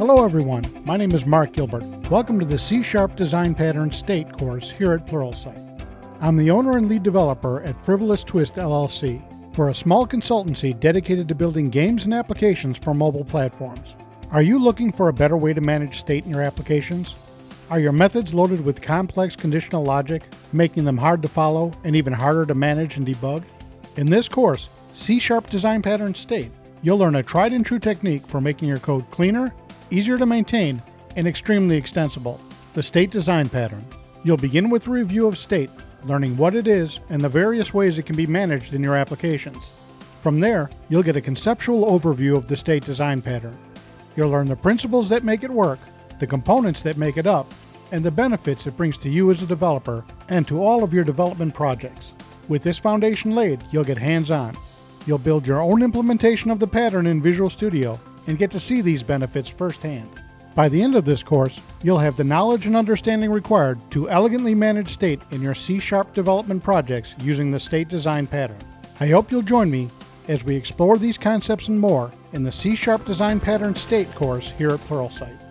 Hello everyone, my name is Marc Gilbert. Welcome to the C# Design Pattern State course here at Pluralsight. I'm the owner and lead developer at Frivolous Twist LLC. We're a small consultancy dedicated to building games and applications for mobile platforms. Are you looking for a better way to manage state in your applications? Are your methods loaded with complex conditional logic, making them hard to follow and even harder to manage and debug? In this course, C# Design Pattern State, you'll learn a tried and true technique for making your code cleaner, easier to maintain, and extremely extensible, the state design pattern. You'll begin with a review of state, learning what it is and the various ways it can be managed in your applications. From there, you'll get a conceptual overview of the state design pattern. You'll learn the principles that make it work, the components that make it up, and the benefits it brings to you as a developer and to all of your development projects. With this foundation laid, you'll get hands-on. You'll build your own implementation of the pattern in Visual Studio and get to see these benefits firsthand. By the end of this course, you'll have the knowledge and understanding required to elegantly manage state in your C# development projects using the state design pattern. I hope you'll join me as we explore these concepts and more in the C# Design Pattern State course here at Pluralsight.